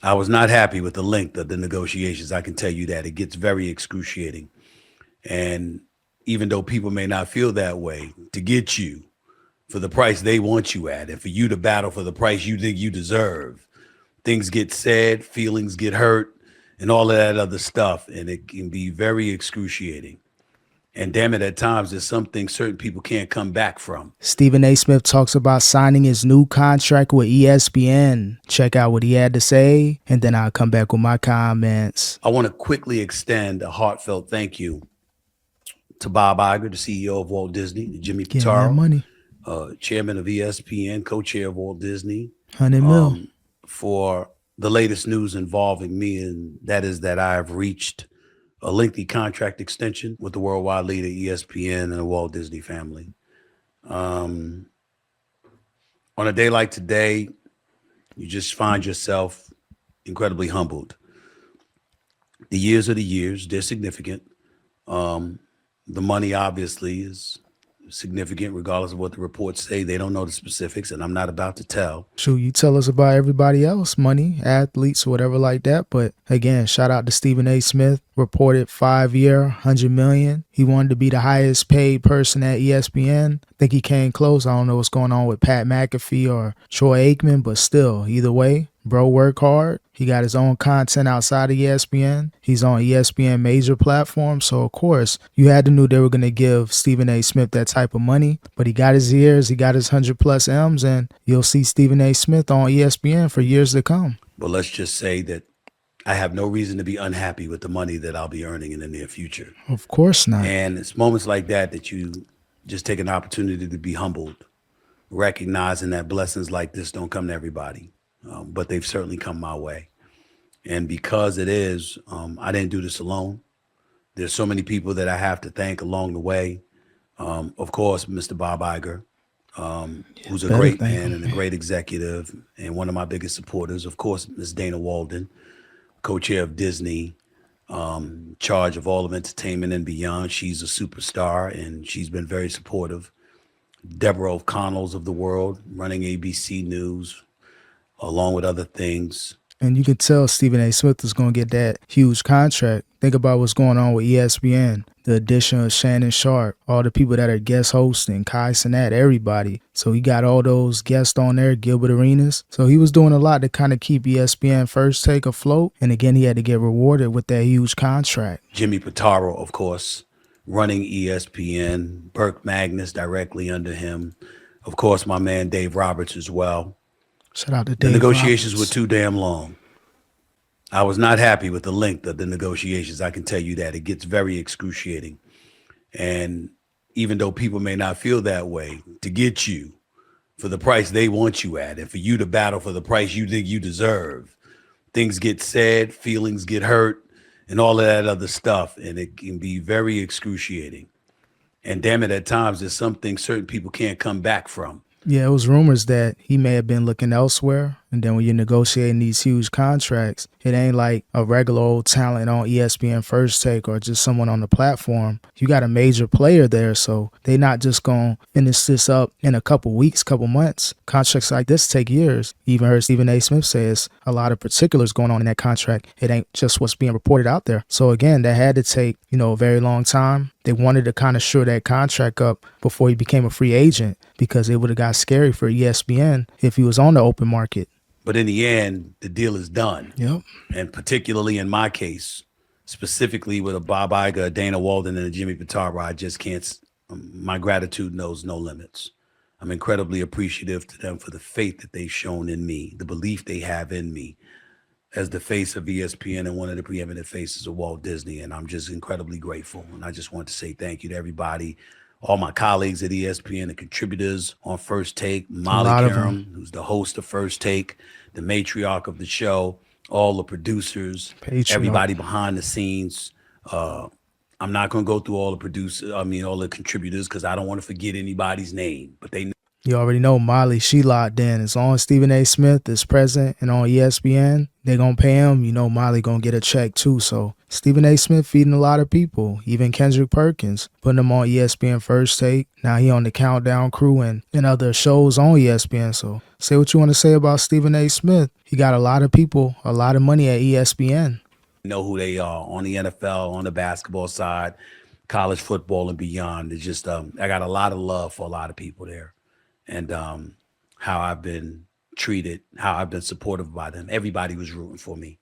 I was not happy with the length of the negotiations. I can tell you that. It gets very excruciating. And even though people may not feel that way, to get you for the price they want you at and for you to battle for the price you think you deserve, things get said, feelings get hurt, and all of that other stuff. And it can be very excruciating. And damn it, at times there's something certain people can't come back from. Stephen A. Smith talks about signing his new contract with ESPN. Check out what he had to say, and then I'll come back with my comments. I want to quickly extend a heartfelt thank you to Bob Iger, the CEO of Walt Disney, to Jimmy Getting that Pitaro, money. Chairman of ESPN, co-chair of Walt Disney, 100 mil. for the latest news involving me, and that is that I have reached a lengthy contract extension with the worldwide leader, ESPN, and the Walt Disney family. On a day like today, you just find yourself incredibly humbled. The years are the years, they're significant. The money obviously is significant, regardless of what the reports say. They don't know the specifics, and I'm not about to tell. Sure, you tell us about everybody else, money, athletes, whatever like that. But again, shout out to Stephen A. Smith. Reported 5-year, 100 million. He wanted to be the highest paid person at ESPN. I think he came close. I don't know what's going on with Pat McAfee or Troy Aikman, but still, either way, bro work hard. He got his own content outside of ESPN. He's on ESPN major platforms. So, of course, you had to know they were going to give Stephen A. Smith that type of money. But he got his years, he got his 100+ M's, and you'll see Stephen A. Smith on ESPN for years to come. But let's just say that I have no reason to be unhappy with the money that I'll be earning in the near future. Of course not. And it's moments like that that you just take an opportunity to be humbled, recognizing that blessings like this don't come to everybody, but they've certainly come my way. And because it is, I didn't do this alone. There's so many people that I have to thank along the way. Of course, Mr. Bob Iger, who's a great man and a great executive and one of my biggest supporters. Of course, Ms. Dana Walden, co-chair of Disney, charge of all of entertainment and beyond. She's a superstar and she's been very supportive. Deborah O'Connell's of the world, running ABC News, along with other things. And you can tell Stephen A. Smith is going to get that huge contract. Think about what's going on with ESPN. The addition of Shannon Sharp, all the people that are guest hosting, Kai Cenat, everybody. So he got all those guests on there, Gilbert Arenas. So he was doing a lot to kind of keep ESPN First Take afloat. And again, he had to get rewarded with that huge contract. Jimmy Pitaro, of course, running ESPN. Burke Magnus directly under him. Of course, my man Dave Roberts as well. Shout out to Dave The negotiations Roberts. were too damn long. I was not happy with the length of the negotiations. I can tell you that. It gets very excruciating. And even though people may not feel that way, to get you for the price they want you at and for you to battle for the price you think you deserve, things get said, feelings get hurt, and all of that other stuff. And it can be very excruciating. And damn it, at times there's something certain people can't come back from. Yeah, it was rumors that he may have been looking elsewhere. And then when you're negotiating these huge contracts, it ain't like a regular old talent on ESPN First Take or just someone on the platform. You got a major player there, so they not just going to finish this up in a couple weeks, couple months. Contracts like this take years. Even heard Stephen A. Smith say it's a lot of particulars going on in that contract. It ain't just what's being reported out there. So again, that had to take, a very long time. They wanted to kind of shore that contract up before he became a free agent because it would have got scary for ESPN if he was on the open market. But in the end, the deal is done. Yep. And particularly in my case, specifically with a Bob Iger, a Dana Walden, and a Jimmy Pitaro, I just can't, my gratitude knows no limits. I'm incredibly appreciative to them for the faith that they've shown in me, the belief they have in me as the face of ESPN and one of the preeminent faces of Walt Disney. And I'm just incredibly grateful. And I just want to say thank you to everybody, all my colleagues at ESPN, the contributors on First Take, Molly Karam, who's the host of First Take, the matriarch of the show, all the producers, everybody behind the scenes. I'm not going to go through all the producers, all the contributors, because I don't want to forget anybody's name, but they You already know Molly, she locked in. As long as Stephen A. Smith is present and on ESPN, they going to pay him. You know Molly going to get a check too. So Stephen A. Smith feeding a lot of people, even Kendrick Perkins, putting him on ESPN First Take. Now he on the Countdown Crew and other shows on ESPN. So say what you want to say about Stephen A. Smith. He got a lot of people, a lot of money at ESPN. Know who they are on the NFL, on the basketball side, college football and beyond. It's just I got a lot of love for a lot of people there. And how I've been treated, how I've been supportive by them. Everybody was rooting for me.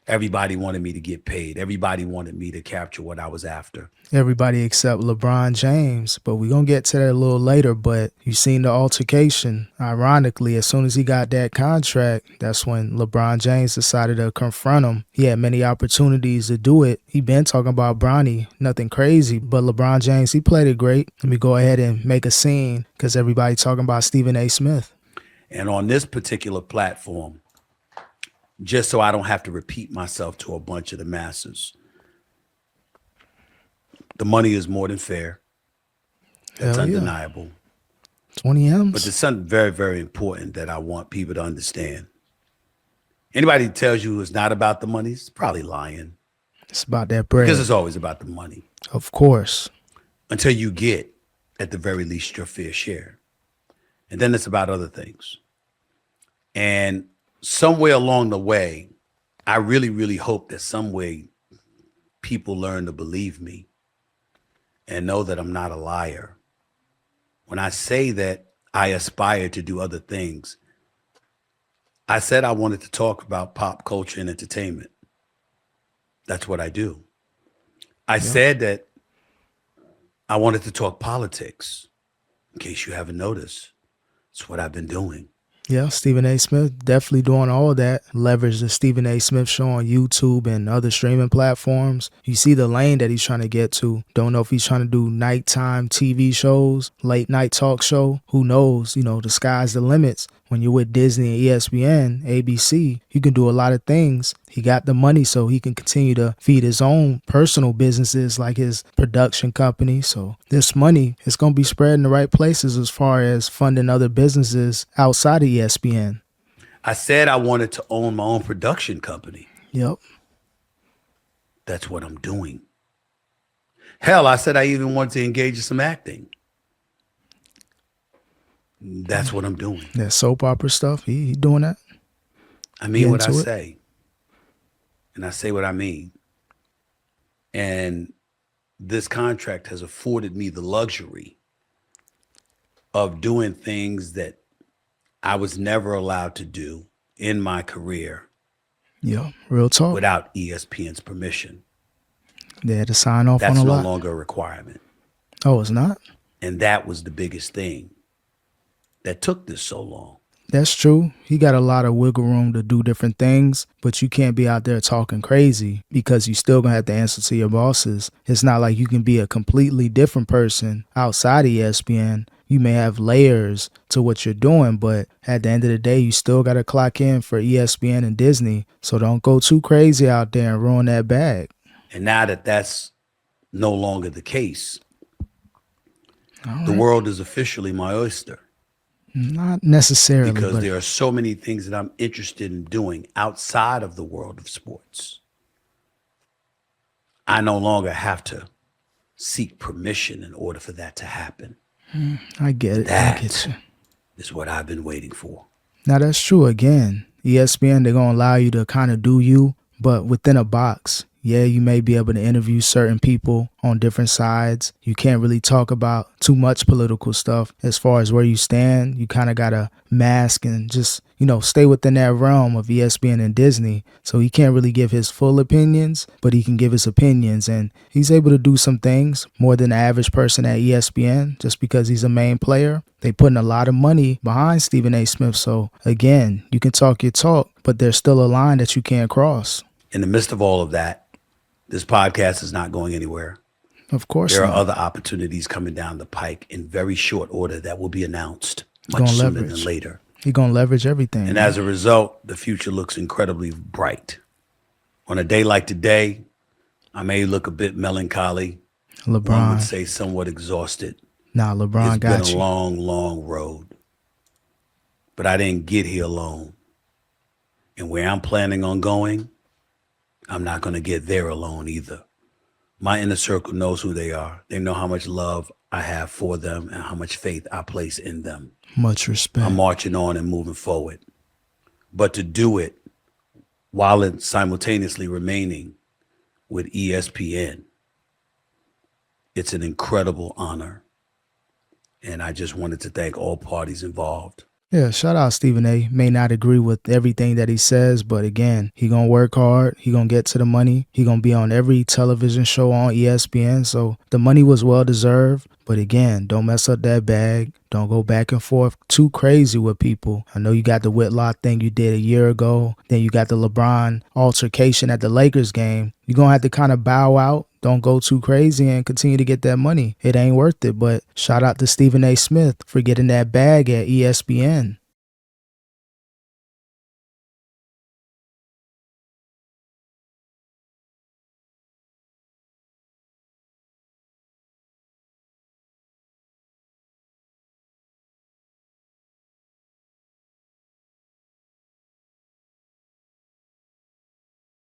Everybody wanted me to get paid. Everybody wanted me to capture what I was after. Everybody except LeBron James. But we're going to get to that a little later. But you seen the altercation. Ironically, as soon as he got that contract, that's when LeBron James decided to confront him. He had many opportunities to do it. He been talking about Bronny, nothing crazy. But LeBron James, he played it great. Let me go ahead and make a scene because everybody talking about Stephen A. Smith. And on this particular platform, just so I don't have to repeat myself to a bunch of the masses, the money is more than fair. That's undeniable. 20 M's. But there's something very, very important that I want people to understand. Anybody who tells you it's not about the money is probably lying. It's about that bread. Because it's always about the money. Of course. Until you get, at the very least, your fair share. And then it's about other things. And somewhere along the way, I really, really hope that some way people learn to believe me and know that I'm not a liar. When I say that I aspire to do other things, I said I wanted to talk about pop culture and entertainment. That's what I do. I said that I wanted to talk politics, in case you haven't noticed. It's what I've been doing. Yeah, Stephen A. Smith definitely doing all that. Leverage the Stephen A. Smith show on YouTube and other streaming platforms. You see the lane that he's trying to get to. Don't know if he's trying to do nighttime TV shows, late night talk show. Who knows? You know, the sky's the limits. When you're with Disney and ESPN, ABC, you can do a lot of things. He got the money so he can continue to feed his own personal businesses like his production company. So this money is going to be spread in the right places as far as funding other businesses outside of ESPN. I said I wanted to own my own production company. Yep. That's what I'm doing. Hell, I said I even wanted to engage in some acting. That's what I'm doing. That soap opera stuff, he doing that. I mean what I say. And I say what I mean. And this contract has afforded me the luxury of doing things that I was never allowed to do in my career. Yeah, real talk. Without ESPN's permission. They had to sign off on a lot. That's no longer a requirement. Oh, it's not? And that was the biggest thing that took this so long. That's true. He got a lot of wiggle room to do different things, but you can't be out there talking crazy because you still gonna have to answer to your bosses. It's not like you can be a completely different person outside of ESPN. You may have layers to what you're doing, but at the end of the day, you still gotta clock in for ESPN and Disney. So don't go too crazy out there and ruin that bag. And now that that's no longer the case, the world is officially my oyster. Not necessarily. Because there are so many things that I'm interested in doing outside of the world of sports. I no longer have to seek permission in order for that to happen. I get it. That I get you. Is what I've been waiting for. Now, that's true. Again, ESPN, they're going to allow you to kind of do you, but within a box. Yeah, you may be able to interview certain people on different sides. You can't really talk about too much political stuff as far as where you stand. You kind of got to mask and just, stay within that realm of ESPN and Disney. So he can't really give his full opinions, but he can give his opinions. And he's able to do some things more than the average person at ESPN just because he's a main player. They putting a lot of money behind Stephen A. Smith. So again, you can talk your talk, but there's still a line that you can't cross. In the midst of all of that, this podcast is not going anywhere. Of course There not. are other opportunities coming down the pike in very short order that will be announced much sooner than later. He's going to leverage everything. And as a result, the future looks incredibly bright. On a day like today, I may look a bit melancholy. LeBron One would say somewhat exhausted. Nah, LeBron It's got been you. a long, long road. but I didn't get here alone. And where I'm planning on going, I'm not going to get there alone either. My inner circle knows who they are. They know how much love I have for them and how much faith I place in them. Much respect. I'm marching on and moving forward. But to do it while it simultaneously remaining with ESPN, it's an incredible honor. And I just wanted to thank all parties involved. Yeah, shout out Stephen A. May not agree with everything that he says, but again, he gonna work hard. He gonna get to the money. He gonna be on every television show on ESPN. So the money was well deserved. But again, don't mess up that bag. Don't go back and forth too crazy with people. I know you got the Whitlock thing you did a year ago. Then you got the LeBron altercation at the Lakers game. You're going to have to kind of bow out. Don't go too crazy and continue to get that money. It ain't worth it. But shout out to Stephen A. Smith for getting that bag at ESPN.